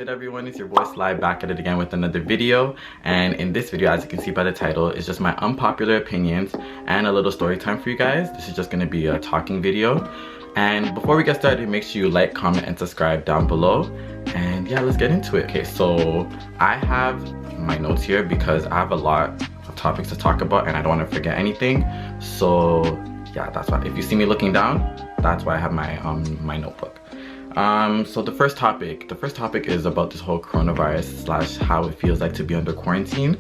good, everyone? It's your boy Sly back at it again with another video. And in this video, as you can see by the title, it's just my unpopular opinions and a little story time for you guys. This is just going to be a talking video. And before we get started, make sure you like, comment, and subscribe down below. And yeah, let's get into it. Okay, so I have my notes here because I have a lot of topics to talk about and I don't want to forget anything. So yeah, that's why if you see me looking down, that's why I have my my notebook. So the first topic is about this whole coronavirus slash how it feels like to be under quarantine.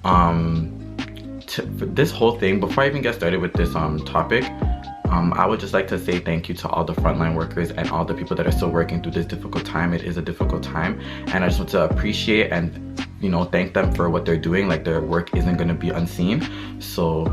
For this whole thing, before I even get started with this topic, I would just like to say thank you to all the frontline workers and all the people that are still working through this difficult time. It is a difficult time, and I just want to appreciate and, you know, thank them for what they're doing. Like, their work isn't going to be unseen. So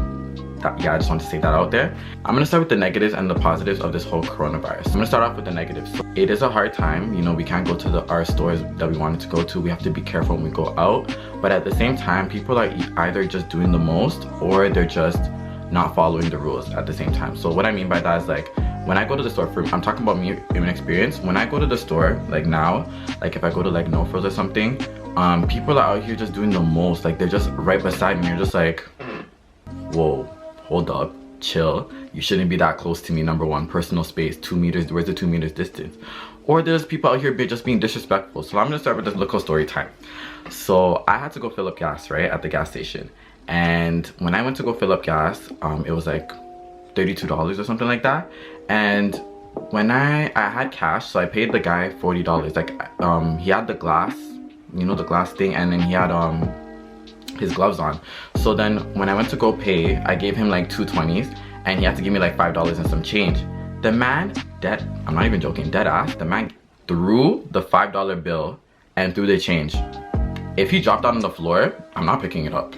yeah, I just want to say that out there. I'm gonna start with the negatives and the positives of this whole coronavirus. I'm gonna start off with the negatives. So it is a hard time, you know, we can't go to our stores that we wanted to go to. We have to be careful when we go out, but at the same time, people are either just doing the most or they're just not following the rules at the same time. So what I mean by that is, like, when I go to the store, I'm talking about me in experience. When I go to the store, like now, like if I go to like No Frills or something, people are out here just doing the most. Like, they're just right beside me. You're just like, whoa, hold up, chill. You shouldn't be that close to me. Number one, personal space, 2 meters, where's the 2 meters distance? Or there's people out here just being disrespectful. So I'm gonna start with this little story time. So I had to go fill up gas, right, at the gas station. And when I went to go fill up gas, it was like $32 or something like that. And when I had cash, so I paid the guy $40. Like, he had the glass, you know, the glass thing, and then he had his gloves on. So then when I went to go pay, I gave him like 2 20s and he had to give me like $5 and some change. The man, I'm not even joking, dead ass, the man threw the $5 bill and threw the change. If he dropped out on the floor, I'm not picking it up.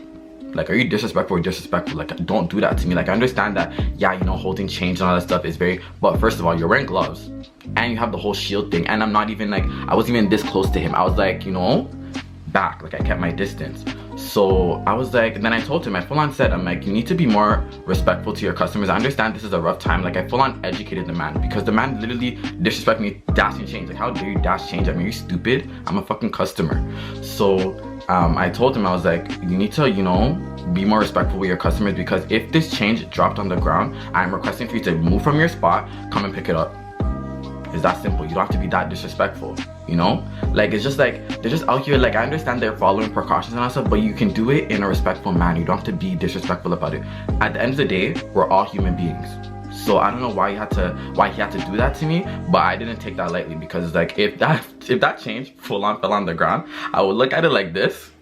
Like, are you disrespectful or disrespectful? Like, don't do that to me. Like, I understand that, yeah, you know, holding change and all that stuff is very, but first of all, you're wearing gloves and you have the whole shield thing, and I'm not even like, I wasn't even this close to him. I was like, you know, back, like I kept my distance. So I was like, and then I told him, I full on said, I'm like, you need to be more respectful to your customers. I understand this is a rough time. Like, I full on educated the man because the man literally disrespected me, dashing change. Like, how dare you dash change at me? Are you stupid? I'm a fucking customer. So I told him, I was like, you need to, you know, be more respectful with your customers, because if this change dropped on the ground, I'm requesting for you to move from your spot, come and pick it up. It's that simple. You don't have to be that disrespectful, you know? Like, it's just like, they're just out here, like, I understand they're following precautions and all stuff, but you can do it in a respectful manner. You don't have to be disrespectful about it. At the end of the day, we're all human beings. So I don't know why he had to do that to me, but I didn't take that lightly, because it's like, if that change full on fell on the ground, I would look at it like this.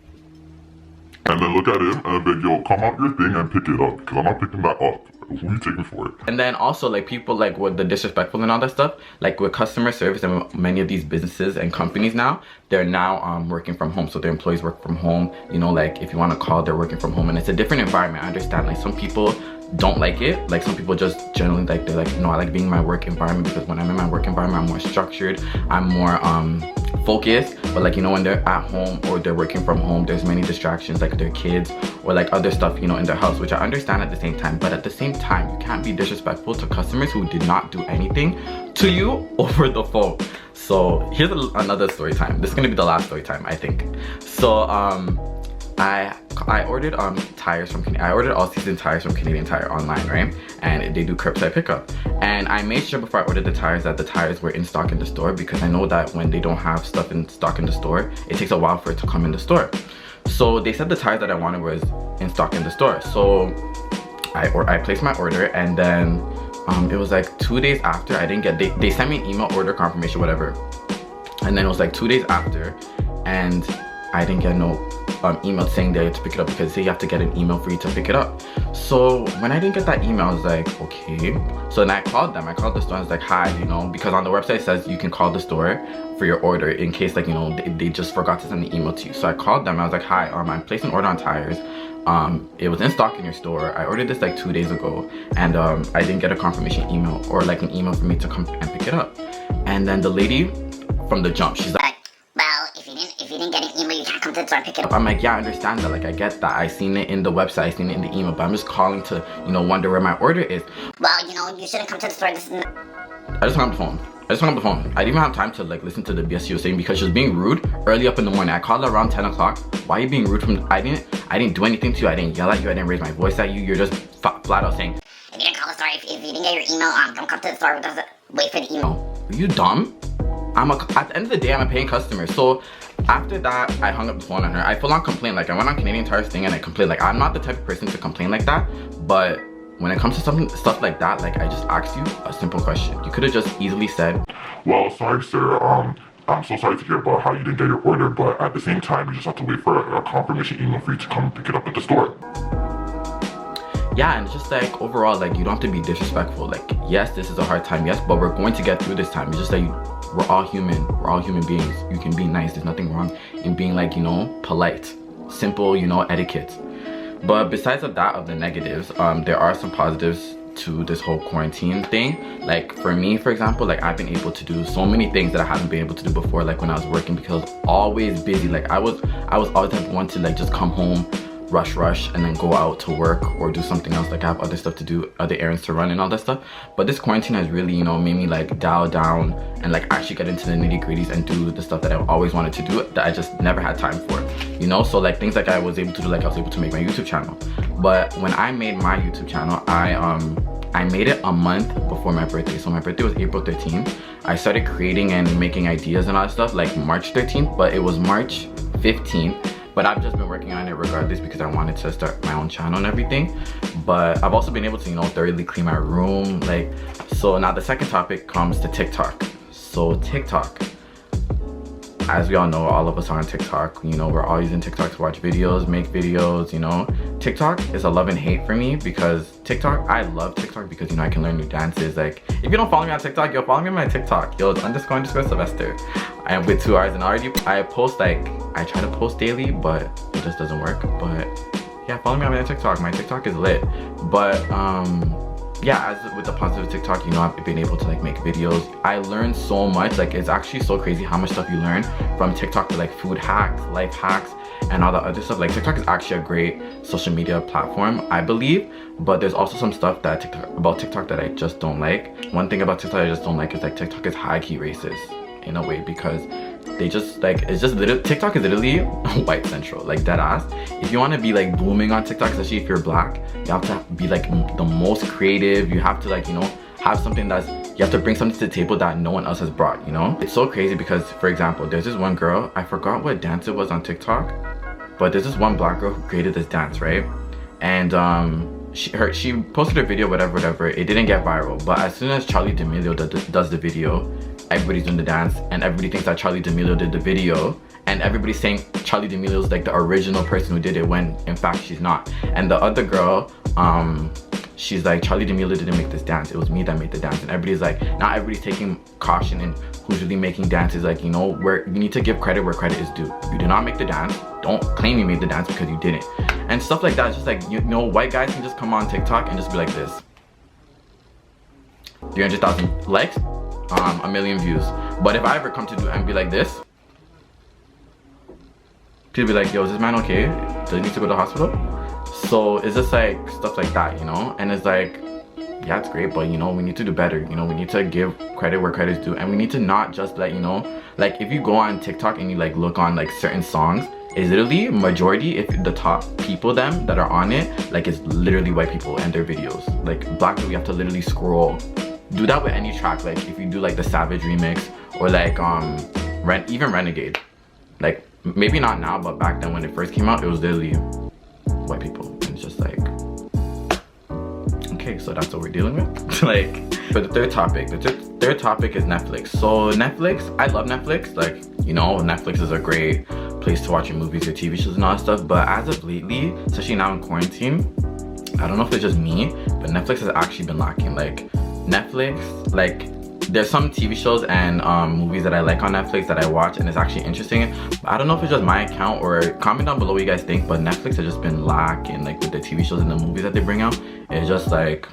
And then look at him and I'd be like, yo, come out your thing and pick it up, because I'm not picking that up. Who are you taking for it? And then also, like, people, like, with the disrespectful and all that stuff, like with customer service and many of these businesses and companies now, they're now working from home. So their employees work from home, you know, like if you want to call, they're working from home, and it's a different environment. I understand, like, some people don't like it. Like, some people just generally, like, they're like, you know, I like being in my work environment, because when I'm in my work environment, I'm more structured, I'm more focused. But like, you know, when they're at home or they're working from home, there's many distractions, like their kids or like other stuff, you know, in their house, which I understand at the same time. But at the same time, you can't be disrespectful to customers who did not do anything to you over the phone. So here's another story time. This is gonna be the last story time, I think. So I ordered tires from I ordered all season tires from Canadian Tire online, right? And they do curbside pickup. And I made sure before I ordered the tires that the tires were in stock in the store, because I know that when they don't have stuff in stock in the store, it takes a while for it to come in the store. So they said the tires that I wanted was in stock in the store. So I placed my order, and then it was like 2 days after. I didn't get, they sent me an email, order confirmation, whatever. And then it was like 2 days after, and I didn't get no email saying that I had to pick it up, because you have to get an email for you to pick it up. So when I didn't get that email, I was like, okay. So then I called them. I called the store. I was like, hi, you know, because on the website it says you can call the store for your order in case, like, you know, they just forgot to send the email to you. So I called them. I was like, hi, I placed an order on tires. It was in stock in your store. I ordered this like 2 days ago, and I didn't get a confirmation email or like an email for me to come and pick it up. And then the lady from the jump, she's like, well, if you didn't get an email, you can't come to the store and pick it up. I'm like, yeah, I understand that. Like, I get that. I seen it in the website, I seen it in the email, but I'm just calling to, you know, wonder where my order is. Well, you know, you shouldn't come to the store. I just hung up the phone. I didn't even have time to like listen to the BS she was saying because she was being rude early up in the morning. I called her around 10 o'clock. Why are you being rude from, I didn't do anything to you. I didn't yell at you. I didn't raise my voice at you. You're just flat out saying, If you didn't call the store, if you didn't get your email, don't come to the store. Wait for the email. are you dumb? At the end of the day, I'm a paying customer. So after that, I hung up the phone on her. I full on complained. Like I went on Canadian Tire's thing and I complained. Like I'm not the type of person to complain like that. But when it comes to stuff like that, like I just asked you a simple question. You could have just easily said, Well, sorry, sir. I'm so sorry to hear about how you didn't get your order, but at the same time, you just have to wait for a confirmation email for you to come pick it up at the store. yeah, and it's just like overall, like you don't have to be disrespectful. Like yes, this is a hard time, yes, but we're going to get through this time. It's just like we're all human. We're all human beings. You can be nice. There's nothing wrong in being like, you know, polite, simple, you know, etiquette. But besides of that, of the negatives, there are some positives to this whole quarantine thing. Like for me, for example, like I've been able to do so many things that I haven't been able to do before, like when I was working, because I was always busy. Like I was always the type of one to like just come home, rush and then go out to work or do something else. Like I have other stuff to do, other errands to run and all that stuff. But this quarantine has really, you know, made me like dial down and like actually get into the nitty-gritties and do the stuff that I've always wanted to do that I just never had time for, you know. So like things like I was able to do, like I was able to make my YouTube channel. But when I made my YouTube channel, I made it a month before my birthday. So my birthday was April 13th. I started creating and making ideas and all that stuff like March 13th, but it was March 15th. But I've just been working on it regardless because I wanted to start my own channel and everything. But I've also been able to, you know, thoroughly clean my room. Like, so now the second topic comes to TikTok. So TikTok, as we all know, all of us are on TikTok. You know, we're all using TikTok to watch videos, make videos, you know. TikTok is a love and hate for me because TikTok, I love TikTok because, you know, I can learn new dances. Like, if you don't follow me on TikTok, yo, follow me on my TikTok. Yo, it's __ Sylvester. I am with 2 R's and already I post like, I try to post daily, but it just doesn't work. But yeah, follow me on my TikTok. My TikTok is lit. But yeah, as with the positive TikTok, you know, I've been able to like make videos. I learned so much. Like it's actually so crazy how much stuff you learn from TikTok, to like food hacks, life hacks, and all the other stuff. Like TikTok is actually a great social media platform, I believe. But there's also some stuff that about TikTok that I just don't like. One thing about TikTok I just don't like is like TikTok is high-key racist in a way because they just like, it's just literally, TikTok is literally white central, like dead ass. If you want to be like booming on TikTok, especially if you're black, you have to be like the most creative. You have to like, you know, have something that's, you have to bring something to the table that no one else has brought, you know. It's so crazy because, for example, there's this one girl, I forgot what dance it was on TikTok, but there's this one black girl who created this dance, right? And she posted a video, whatever, it didn't get viral. But as soon as Charli D'Amelio does the video, everybody's doing the dance and everybody thinks that Charli D'Amelio did the video, and everybody's saying Charli D'Amelio's like the original person who did it, when in fact she's not. And the other girl, she's like, Charli D'Amelio didn't make this dance, it was me that made the dance. And everybody's like, now everybody's taking caution in who's really making dances. Like, you know, where you need to give credit where credit is due. You did not make the dance, don't claim you made the dance because you didn't. And stuff like that. It's just like, you know, white guys can just come on TikTok and just be like this, 300,000 likes, 1 million views. But if I ever come to do and be like this, people be like, yo, is this man okay? Does he need to go to the hospital? So it's just like stuff like that, you know. And it's like, yeah, it's great, but you know, we need to do better. You know, we need to give credit where credit is due, and we need to not just let, you know, like if you go on TikTok and you like look on like certain songs, it's literally majority, if the top people them that are on it, like it's literally white people and their videos. Like black people, you have to literally scroll. Do that with any track. Like if you do like the Savage remix or like even Renegade, like maybe not now, but back then when it first came out, it was literally white people. And it's just like, okay, so that's what we're dealing with. Like for the third topic, third topic is Netflix. So Netflix, I love Netflix. Like, you know, Netflix is a great place to watch your movies, your TV shows and all that stuff. But as of lately, especially now in quarantine, I don't know if it's just me, but Netflix has actually been lacking. Like Netflix, like there's some TV shows and movies that I like on Netflix that I watch and it's actually interesting. But I don't know if it's just my account, or comment down below what you guys think, but Netflix has just been lacking, like with the TV shows and the movies that they bring out. It's just like,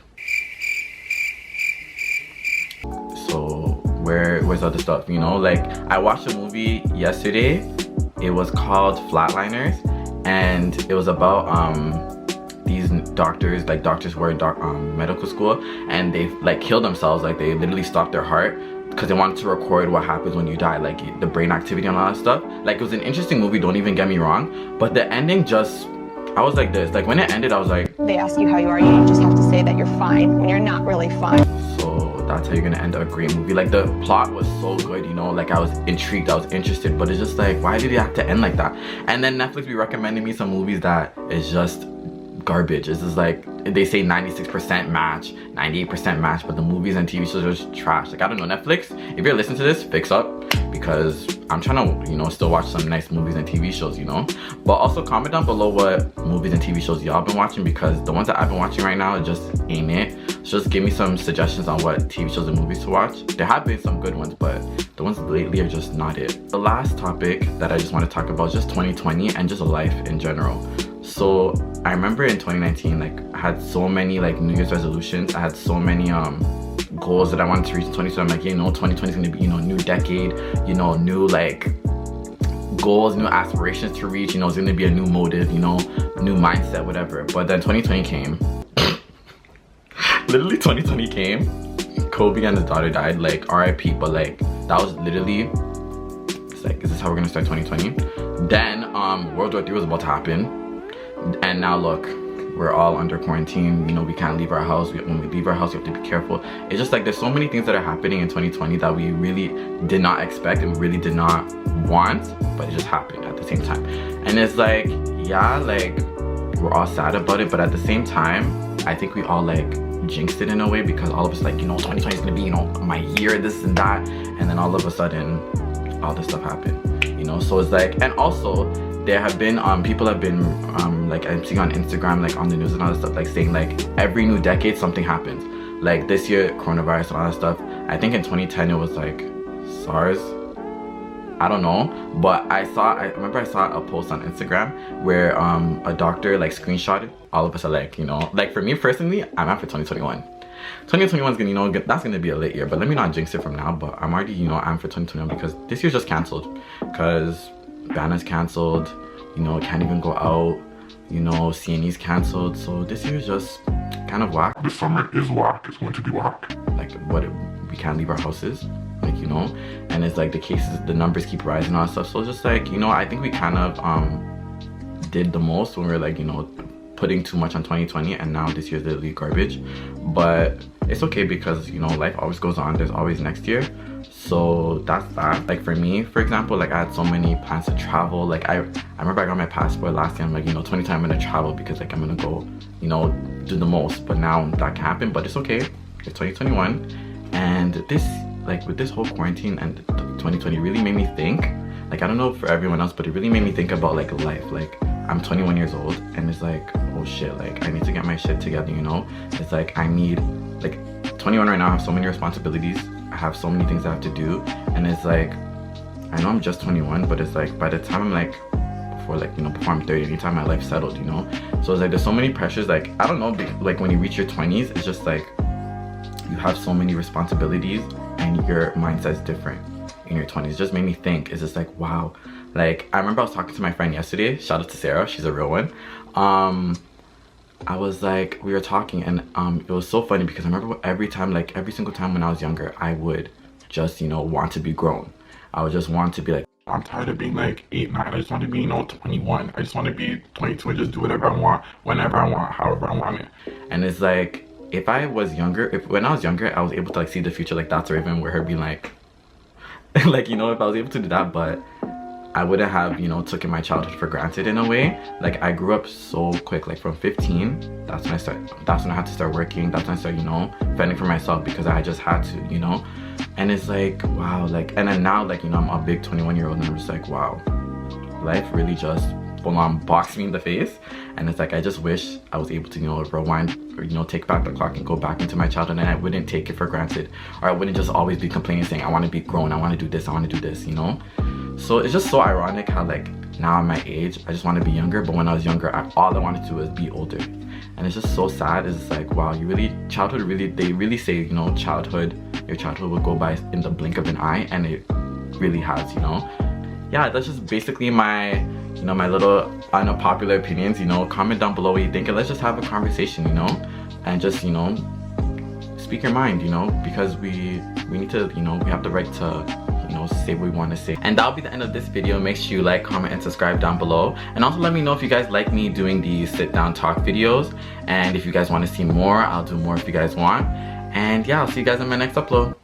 so where's other stuff, you know? Like I watched a movie yesterday, it was called Flatliners, and it was about these these doctors, like doctors who are in medical school, and they like kill themselves. Like they literally stop their heart because they wanted to record what happens when you die, like the brain activity and all that stuff. Like it was an interesting movie, don't even get me wrong, but the ending just, I was like this, like when it ended I was like, they ask you how you are, you just have to say that you're fine when you're not really fine. so that's how you're gonna end a great movie. Like the plot was so good, you know, like I was intrigued, I was interested, but it's just like, why did it have to end like that? And then Netflix be recommending me some movies that is just garbage. It's just like, they say 96% match, 98% match, but the movies and TV shows are just trash. Like I don't know, Netflix, if you're listening to this, fix up, because I'm trying to, you know, still watch some nice movies and TV shows, you know. But also comment down below what movies and TV shows y'all been watching, because the ones that I've been watching right now just ain't it. So just give me some suggestions on what TV shows and movies to watch. There have been some good ones, but the ones lately are just not it. The last topic that I just want to talk about is just 2020 and just life in general. So I remember in 2019, like I had so many like New Year's resolutions. I had so many goals that I wanted to reach in 2020. I'm like, you know, 2020 is gonna be, you know, new decade, you know, new like goals, new aspirations to reach, you know, it's gonna be a new motive, you know, new mindset, whatever. But then 2020 came. Literally 2020 came. Kobe and his daughter died, like RIP, but like that was literally, it's like, is this how we're gonna start 2020? Then World War III was about to happen. And now look, we're all under quarantine, you know, we can't leave our house. When we leave our house, we have to be careful. It's just like there's so many things that are happening in 2020 that we really did not expect and really did not want, but it just happened at the same time. And it's like, yeah, like we're all sad about it, but at the same time, I think we all like jinxed it in a way, because all of us like, you know, 2020 is gonna be, you know, my year, this and that, and then all of a sudden all this stuff happened, you know. So it's like, and also there have been people have been like I'm seeing on Instagram, like on the news and all that stuff, like saying like every new decade something happens. Like this year, coronavirus and all that stuff. I think in 2010 it was like SARS. I don't know, but I remember I saw a post on Instagram where a doctor like screenshotted. All of us are like, you know, like for me personally, I'm out for 2021. 2021 is gonna, you know, that's gonna be a late year, but let me not jinx it from now. But I'm already, you know, I'm for 2021 because this year's just canceled, because Banner's canceled, you know, can't even go out, you know, CNE's canceled. So this year's just kind of whack. This summer is whack. It's going to be whack. Like what, we can't leave our houses, like, you know, and it's like the cases, the numbers keep rising and all that stuff. So just like, you know, I think we kind of did the most when we were like, you know, putting too much on 2020, and now this year's literally garbage. But it's okay, because, you know, life always goes on. There's always next year. So that's that. Like for me, for example, like I had so many plans to travel. Like I remember I got my passport last year. I'm like, you know, 2020 I'm gonna travel, because like I'm gonna go, you know, do the most. But now that can't happen, but it's okay. It's 2021, and this, like with this whole quarantine and 2020 really made me think, like I don't know for everyone else, but it really made me think about like life. Like I'm 21 years old, and it's like, oh shit, like I need to get my shit together, you know. It's like I need, like 21 right now, I have so many responsibilities, I have so many things I have to do, and it's like, I know I'm just 21, but it's like by the time I'm like, before I'm 30, anytime my life settled, you know. So it's like there's so many pressures, like I don't know, like when you reach your 20s, it's just like you have so many responsibilities and your mindset's different in your 20s. It just made me think, it's just like, wow. Like I remember I was talking to my friend yesterday, shout out to Sarah, she's a real one. I was like, we were talking, and it was so funny, because I remember every single time when I was younger, I would just, you know, want to be grown. I would just want to be like, I'm tired of being like 8, 9. I just want to be, you know, 21. I just want to be 22 and just do whatever I want, whenever I want, however I want it. And it's like, if I was younger, when I was younger, I was able to like see the future like that's, or even with her being like, like, you know, if I was able to do that, but I wouldn't have, you know, taken my childhood for granted in a way. Like I grew up so quick, like from 15, that's when I had to start working. That's when I started, you know, fending for myself, because I just had to, you know. And it's like, wow, like, and then now, like, you know, I'm a big 21-year-old, and I'm just like, wow, life really just full on boxed me in the face. And it's like, I just wish I was able to, you know, rewind, or, you know, take back the clock and go back into my childhood, and I wouldn't take it for granted, or I wouldn't just always be complaining, saying I want to be grown, I want to do this, I want to do this, you know. So it's just so ironic how like now I'm my age, I just want to be younger, but when I was younger, all I wanted to do was be older. And it's just so sad. It's just like, wow, childhood really, they really say, you know, your childhood will go by in the blink of an eye, and it really has, you know. yeah, that's just basically my, you know, my little unpopular opinions. You know, comment down below what you think, and let's just have a conversation, you know, and just, you know, speak your mind, you know, because we need to, you know, we have the right to, you know, say what we want to say. And that'll be the end of this video. Make sure you like, comment, and subscribe down below. And also let me know if you guys like me doing these sit down talk videos, and if you guys want to see more, I'll do more if you guys want. And yeah, I'll see you guys in my next upload.